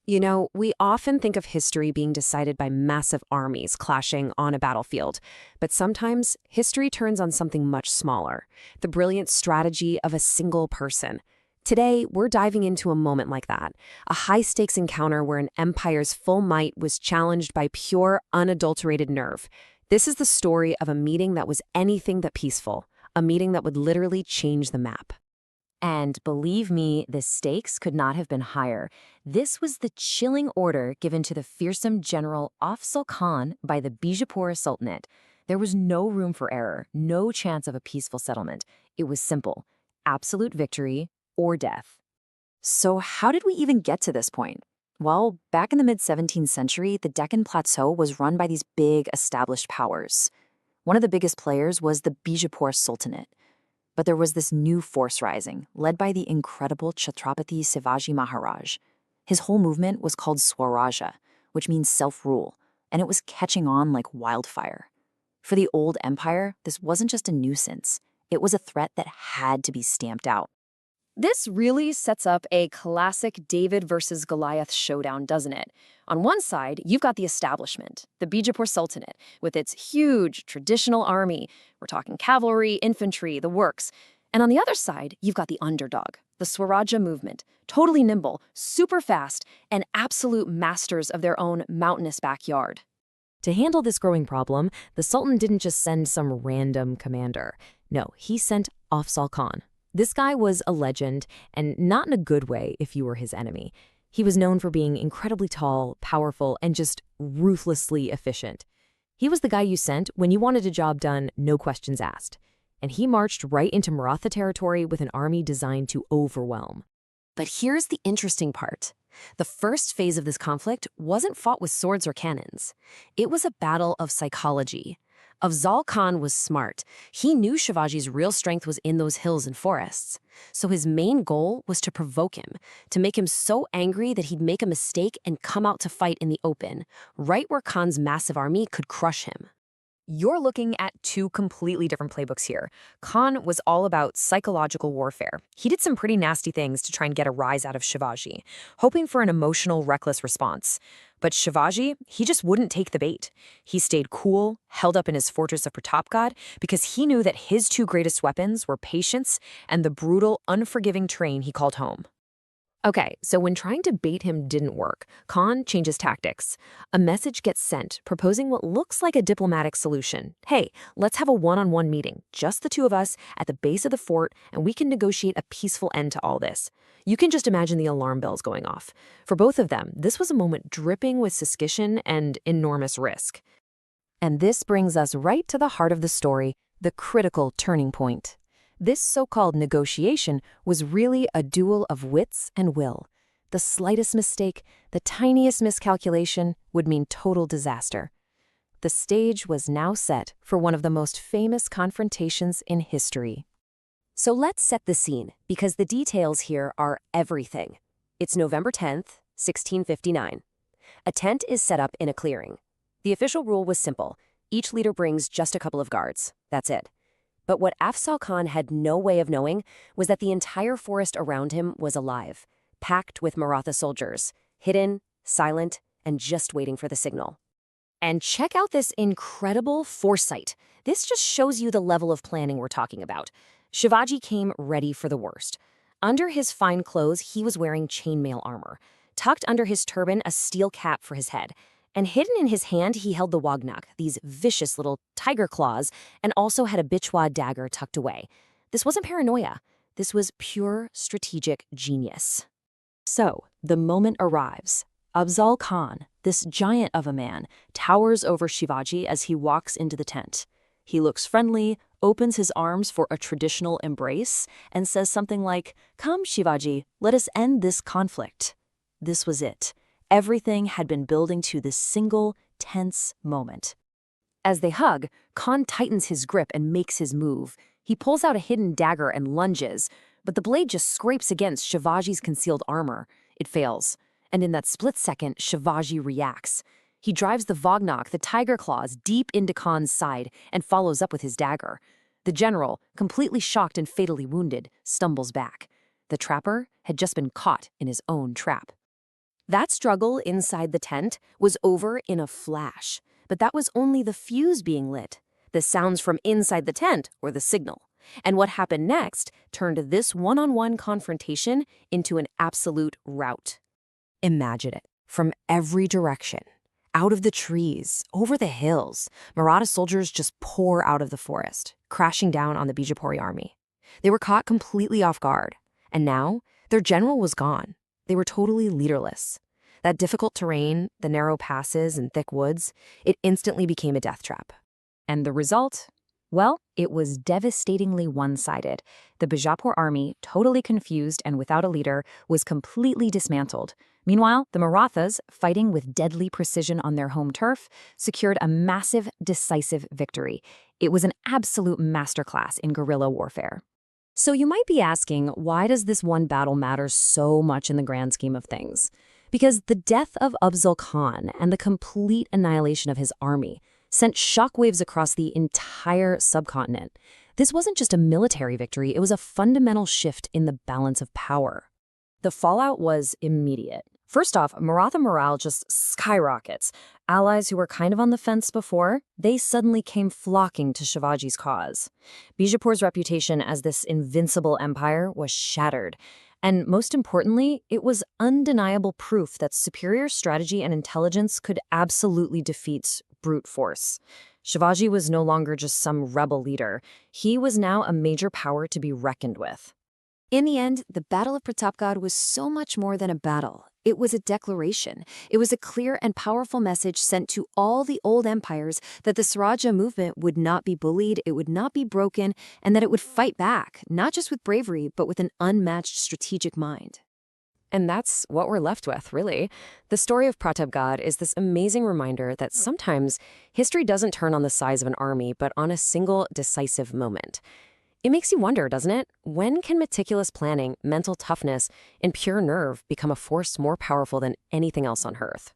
You know, we often think of history being decided by massive armies clashing on a battlefield, but sometimes history turns on something much smaller, the brilliant strategy of a single person. Today, we're diving into a moment like that, a high-stakes encounter where an empire's full might was challenged by pure, unadulterated nerve. This is the story of a meeting that was anything but peaceful, a meeting that would literally change the map. And believe me, the stakes could not have been higher. This was the chilling order given to the fearsome general Afzal Khan by the Bijapur Sultanate. There was no room for error, no chance of a peaceful settlement. It was simple: absolute victory or death. So how did we even get to this point? Well, back in the mid-17th century, the Deccan Plateau was run by these big, established powers. One of the biggest players was the Bijapur Sultanate. But there was this new force rising, led by the incredible Chhatrapati Shivaji Maharaj. His whole movement was called Swarajya, which means self-rule, and it was catching on like wildfire. For the old empire, this wasn't just a nuisance. It was a threat that had to be stamped out. This really sets up a classic David versus Goliath showdown, doesn't it? On one side, you've got the establishment, the Bijapur Sultanate, with its huge traditional army. We're talking cavalry, infantry, the works. And on the other side, you've got the underdog, the Swarajya movement, totally nimble, super fast, and absolute masters of their own mountainous backyard. To handle this growing problem, the Sultan didn't just send some random commander. No, he sent Afzal Khan. This guy was a legend, and not in a good way if you were his enemy. He was known for being incredibly tall, powerful, and just ruthlessly efficient. He was the guy you sent when you wanted a job done, no questions asked. And he marched right into Maratha territory with an army designed to overwhelm. But here's the interesting part. The first phase of this conflict wasn't fought with swords or cannons. It was a battle of psychology. Afzal Khan was smart. He knew Shivaji's real strength was in those hills and forests. So his main goal was to provoke him, to make him so angry that he'd make a mistake and come out to fight in the open, right where Khan's massive army could crush him. You're looking at two completely different playbooks here. Khan was all about psychological warfare. He did some pretty nasty things to try and get a rise out of Shivaji, hoping for an emotional, reckless response. But Shivaji, he just wouldn't take the bait. He stayed cool, held up in his fortress of Pratapgad, because he knew that his two greatest weapons were patience and the brutal, unforgiving terrain he called home. Okay, so when trying to bait him didn't work, Khan changes tactics. A message gets sent proposing what looks like a diplomatic solution. Hey, let's have a one-on-one meeting, just the two of us, at the base of the fort, and we can negotiate a peaceful end to all this. You can just imagine the alarm bells going off. For both of them, this was a moment dripping with suspicion and enormous risk. And this brings us right to the heart of the story, the critical turning point. This so-called negotiation was really a duel of wits and will. The slightest mistake, the tiniest miscalculation, would mean total disaster. The stage was now set for one of the most famous confrontations in history. So let's set the scene, because the details here are everything. It's November 10th, 1659. A tent is set up in a clearing. The official rule was simple. Each leader brings just a couple of guards. That's it. But what Afzal Khan had no way of knowing was that the entire forest around him was alive, packed with Maratha soldiers, hidden, silent, and just waiting for the signal. And check out this incredible foresight. This just shows you the level of planning we're talking about. Shivaji came ready for the worst. Under his fine clothes, he was wearing chainmail armor. Tucked under his turban, a steel cap for his head. And hidden in his hand, he held the wagnak, these vicious little tiger claws, and also had a bichwa dagger tucked away. This wasn't paranoia. This was pure strategic genius. So, the moment arrives. Afzal Khan, this giant of a man, towers over Shivaji as he walks into the tent. He looks friendly, opens his arms for a traditional embrace, and says something like, "Come, Shivaji, let us end this conflict." This was it. Everything had been building to this single, tense moment. As they hug, Khan tightens his grip and makes his move. He pulls out a hidden dagger and lunges, but the blade just scrapes against Shivaji's concealed armor. It fails. And in that split second, Shivaji reacts. He drives the Vagnak, the tiger claws, deep into Khan's side and follows up with his dagger. The general, completely shocked and fatally wounded, stumbles back. The trapper had just been caught in his own trap. That struggle inside the tent was over in a flash, but that was only the fuse being lit. The sounds from inside the tent were the signal. And what happened next turned this one-on-one confrontation into an absolute rout. Imagine it. From every direction, out of the trees, over the hills, Maratha soldiers just pour out of the forest, crashing down on the Bijapuri army. They were caught completely off guard, and now their general was gone. They were totally leaderless. That difficult terrain, the narrow passes and thick woods, it instantly became a death trap. And the result? Well, it was devastatingly one-sided. The Bijapur army, totally confused and without a leader, was completely dismantled. Meanwhile, the Marathas, fighting with deadly precision on their home turf, secured a massive, decisive victory. It was an absolute masterclass in guerrilla warfare. So you might be asking, why does this one battle matter so much in the grand scheme of things? Because the death of Afzal Khan and the complete annihilation of his army sent shockwaves across the entire subcontinent. This wasn't just a military victory, it was a fundamental shift in the balance of power. The fallout was immediate. First off, Maratha morale just skyrockets. Allies who were kind of on the fence before, they suddenly came flocking to Shivaji's cause. Bijapur's reputation as this invincible empire was shattered. And most importantly, it was undeniable proof that superior strategy and intelligence could absolutely defeat brute force. Shivaji was no longer just some rebel leader. He was now a major power to be reckoned with. In the end, the Battle of Pratapgad was so much more than a battle. It was a declaration. It was a clear and powerful message sent to all the old empires that the Swarajya movement would not be bullied, it would not be broken, and that it would fight back, not just with bravery, but with an unmatched strategic mind. And that's what we're left with, really. The story of Pratapgad is this amazing reminder that sometimes history doesn't turn on the size of an army, but on a single decisive moment. It makes you wonder, doesn't it? When can meticulous planning, mental toughness, and pure nerve become a force more powerful than anything else on Earth?